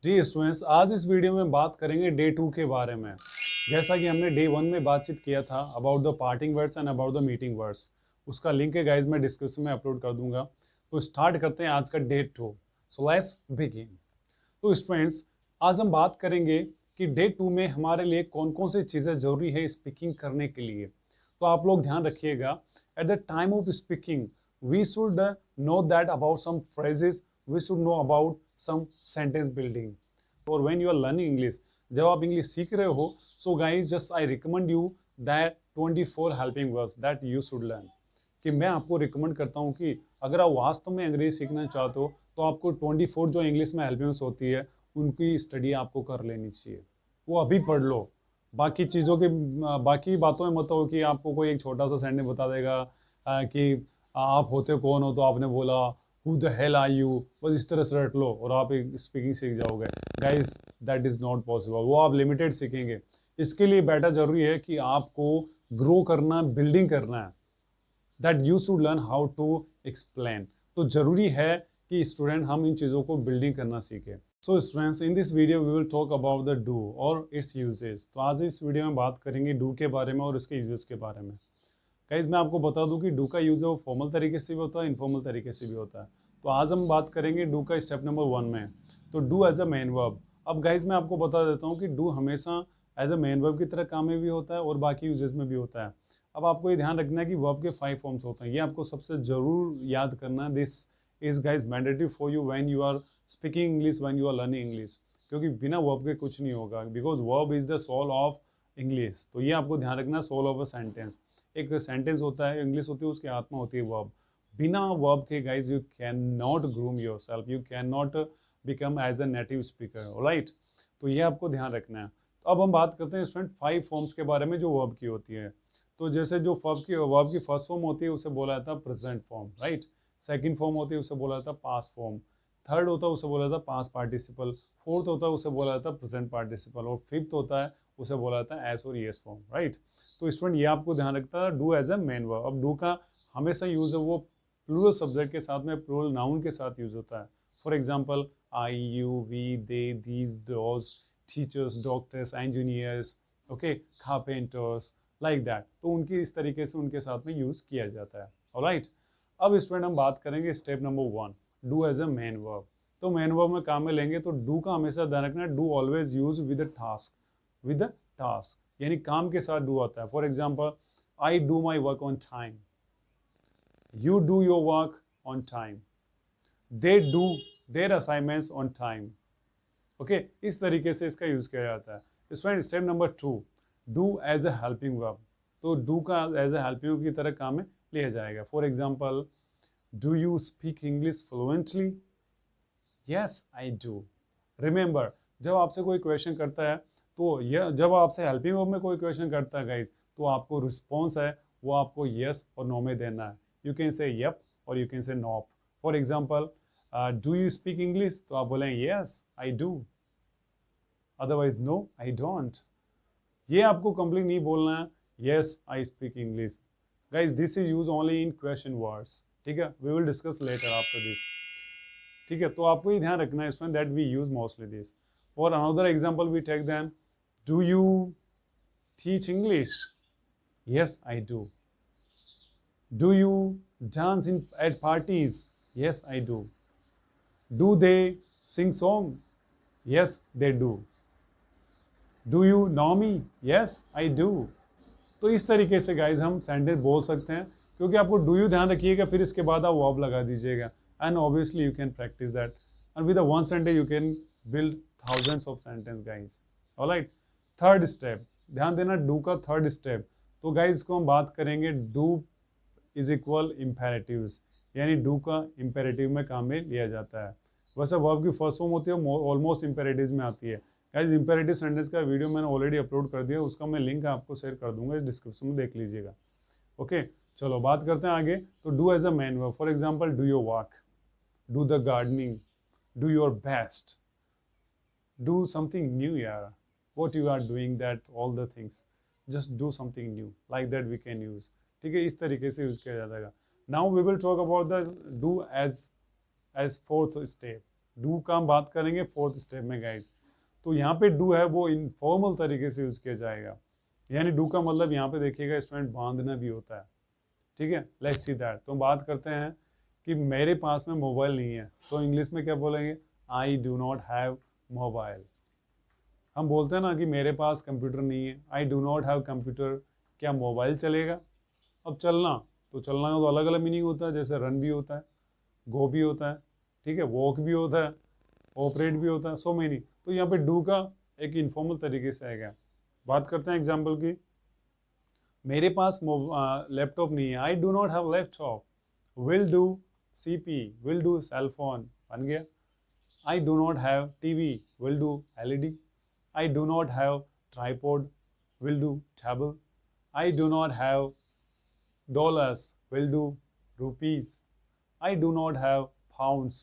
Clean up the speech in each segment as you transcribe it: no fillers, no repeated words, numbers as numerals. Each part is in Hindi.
जी स्टूडेंट्स, आज इस वीडियो में बात करेंगे डे 2 के बारे में। जैसा कि हमने डे 1 में बातचीत किया था about the parting words and about the meeting words, उसका लिंक है गाइज मैं डिस्क्रिप्शन में अपलोड कर दूंगा। तो स्टार्ट करते हैं आज का डे 2। So let's begin. तो स्टूडेंट्स, आज हम बात करेंगे कि डे 2 में हमारे लिए कौन कौन सी चीज़ें ज़रूरी है स्पीकिंग करने के लिए। तो आप लोग ध्यान रखिएगा, at the time of speaking we should know that about some phrases, we should know about some sentence building. और when you are learning English, जब आप इंग्लिश सीख रहे हो, so guys just I recommend you that 24 helping words that you should learn. कि मैं आपको रिकमेंड करता हूँ कि अगर आप वास्तव में अंग्रेजी सीखना चाहते हो तो आपको 24 जो इंग्लिश में हेल्पिंग्स होती है उनकी स्टडी आपको कर लेनी चाहिए। वो अभी पढ़ लो। बाकी चीज़ों के बाकी बातों में मत हो कि आपको कोई एक छोटा सा सेंटेंस बता देगा कि आप होते कौन हो, तो आपने बोला who the hell are you, बस इस तरह से रट लो और आप एक स्पीकिंग सीख जाओगे। Guys that is not possible, वो आप लिमिटेड सीखेंगे। इसके लिए बेटर जरूरी है कि आपको ग्रो करना, बिल्डिंग करना है, that you should learn how to explain. तो जरूरी है कि स्टूडेंट हम इन चीज़ों को बिल्डिंग करना सीखें। So students, in this video we will talk about the do और इट्स यूजेस। तो आज इस वीडियो में बात करेंगे डू के बारे में और उसके यूजेस के बारे में। गाइस मैं आपको बता दूं कि डू का यूज है वो फॉर्मल तरीके से भी होता है, इनफॉर्मल तरीके से भी होता है। तो आज हम बात करेंगे डू का स्टेप नंबर 1 में। तो do as a main verb. अब गाइस मैं आपको बता देता हूँ कि डू हमेशा एज अ मेन वर्ब की तरह काम में भी होता है और बाकी यूजेस में भी होता है। अब आपको ये ध्यान रखना है कि वर्ब के 5 फॉर्म्स होते हैं, ये आपको सबसे जरूर याद करना है। This is guys mandatory for you when you are speaking English, when you are learning English. क्योंकि बिना वर्ब के कुछ नहीं होगा, because verb is the soul of English. तो ये आपको ध्यान रखना है, सोल ऑफ अ सेंटेंस। एक सेंटेंस होता है, इंग्लिश होती है, उसकी आत्मा होती है वर्ब। बिना वर्ब के guys you can not groom yourself, you can not become as a native speaker, right. तो ये आपको ध्यान रखना है। तो अब हम बात करते हैं स्टूडेंट 5 फॉर्म्स के बारे में जो वर्ब की होती है। तो जैसे जो वर्ब की फर्स्ट फॉर्म होती है उसे बोला जाता है present form, right. Second form होती है उसे बोला जाता है पास्ट फॉर्म। थर्ड होता है उसे बोला जाता है पास्ट पार्टिसिपल। फोर्थ होता है उसे बोला जाता है प्रेजेंट पार्टिसिपल। और फिफ्थ होता है उसे बोला जाता है एस और यस फॉर्म, राइट। तो स्टूडेंट ये आपको ध्यान रखता है do as a main verb. अब डू का हमेशा यूज है वो प्लूरल सब्जेक्ट के साथ में, प्लूरल नाउन के साथ यूज होता है। For example I, you, we, they, these, those, teachers, doctors, engineers, okay, carpenters, like that. तो उनकी इस तरीके से उनके साथ में यूज किया जाता है, ऑलराइट। अब स्टूडेंट हम बात करेंगे step number 1, do as a main verb. तो मेन वर्ब में काम में लेंगे तो डू का हमेशा ध्यान रखना, do always use with a task, with a task यानी काम के साथ डू आता है। For example I do my work on time, you do your work on time, they do their assignments on time, okay. इस तरीके से इसका यूज किया जाता है। Step number 2, do as a helping verb. तो डू का एज ए हेल्पिंग की तरह काम में लिया जाएगा। For example do you speak English fluently, yes I do. Remember, जब आपसे कोई क्वेश्चन करता है तो यह जब आपसे हेल्पिंग वर्ब में कोई क्वेश्चन करता है गाइज, तो आपको रिस्पॉन्स है वो आपको यस और नो में देना है। यू कैन से यप और you can say nope. For example do you speak English, तो आप बोलेंगे yes I do, otherwise no I don't. ये आपको कंप्लीट नहीं बोलना है yes I speak English. Guys this is use only in question words, ठीक है। We will discuss later after this, ठीक है। तो आपको ये ध्यान रखना है इसमें that we use mostly this. और another example we take then, do you teach English, yes I do. Do you dance in at parties, yes I do. Do they sing song, yes they do. Do you know me, yes I do. तो इस तरीके से गाइज हम सेंटेंस बोल सकते हैं, क्योंकि आपको डू यू ध्यान रखिएगा, फिर इसके बाद आप वर्ब लगा दीजिएगा, and obviously you can practice that, and with one sentence you can build thousands of sentence guys, alright. Third step, ध्यान देना डू का थर्ड स्टेप। तो गाइज इसको हम बात करेंगे डू इज इक्वल इम्पेरेटिव्स, यानी डू का इम्पेरेटिव में काम में लिया जाता है। वैसे वर्ब की फर्स्ट फॉर्म होती है ऑलमोस्ट इम्पेरेटिव्स में आती है। गाइस इंपेरेटिव सेंटेंस का वीडियो मैंने ऑलरेडी अपलोड कर दिया, उसका मैं लिंक आपको शेयर कर दूंगा, इस डिस्क्रिप्शन में देख लीजिएगा, ओके। चलो बात करते हैं आगे। तो do as a main verb, for example do your work, do the gardening, do your best, do something new यार, what you are doing that all the things, just do something new, like that we can use, ठीक है। इस तरीके से यूज किया जाएगा। Now we will talk about the do as fourth step. Do का हम बात करेंगे फोर्थ स्टेप में गाइज। तो यहाँ पे डू है वो इनफॉर्मल तरीके से यूज किया जाएगा, यानी डू का मतलब यहाँ पे देखिएगा स्टूडेंट बांधना भी होता है, ठीक है। Let's see that. तो हम बात करते हैं कि मेरे पास में मोबाइल नहीं है, तो इंग्लिश में क्या बोलेंगे, आई डू नॉट हैव मोबाइल। हम बोलते हैं ना कि मेरे पास कंप्यूटर नहीं है, I do not have computer, क्या मोबाइल चलेगा? अब चलना, तो चलना का तो अलग अलग मीनिंग होता है, जैसे रन भी होता है, गो भी होता है, ठीक है, वॉक भी होता है, ऑपरेट भी होता है, सो मेनी। तो यहाँ पे डू का एक इनफॉर्मल तरीके से आएगा। बात करते हैं एग्जाम्पल की, मेरे पास लैपटॉप नहीं है, I do not have laptop. Will do CP, will do cell phone, बन गया। I do not have TV, will do LED. I do not have tripod, will do table. I do not have dollars, will do rupees. I do not have pounds,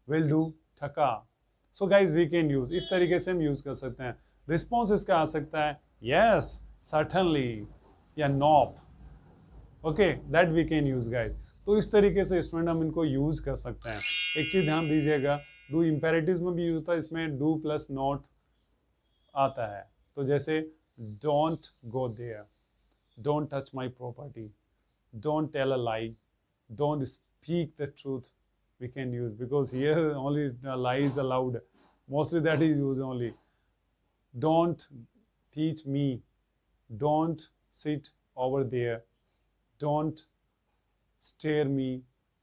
will do taka. So guys we can use, इस तरीके से हम यूज कर सकते हैं। रिस्पॉन्स इसका आ सकता है yes, certainly या nope, okay, that we can use guys. तो इस तरीके से स्टूडेंट हम इनको यूज कर सकते हैं। एक चीज ध्यान दीजिएगा, डू इम्पेरेटिव में भी यूज होता है, इसमें डू प्लस नॉट आता है। तो जैसे don't go there, don't touch my property, don't tell a lie, don't speak the truth, we can use, because here only lie is allowed, mostly that is used only. Don't teach me, don't sit over there, don't stare me,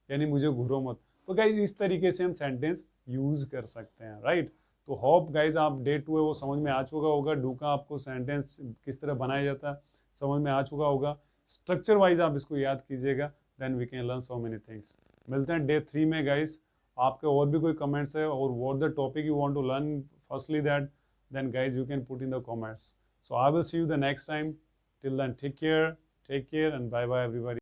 यानी मुझे घूरो मत। तो गाइज इस तरीके से हम सेंटेंस यूज कर सकते हैं, राइट। तो होप गाइज आप डे 2 है वो समझ में आ चुका होगा, डू का आपको सेंटेंस किस तरह बनाया जाता है समझ में आ चुका होगा। स्ट्रक्चर वाइज आप इसको याद कीजिएगा, then we can learn so many things. मिलते हैं डे 3 में गाइज। आपके और भी कोई कमेंट्स है और what the topic you want to learn firstly that, then guys you can put in the comments. So I will see you the next time, till then take care and bye bye everybody.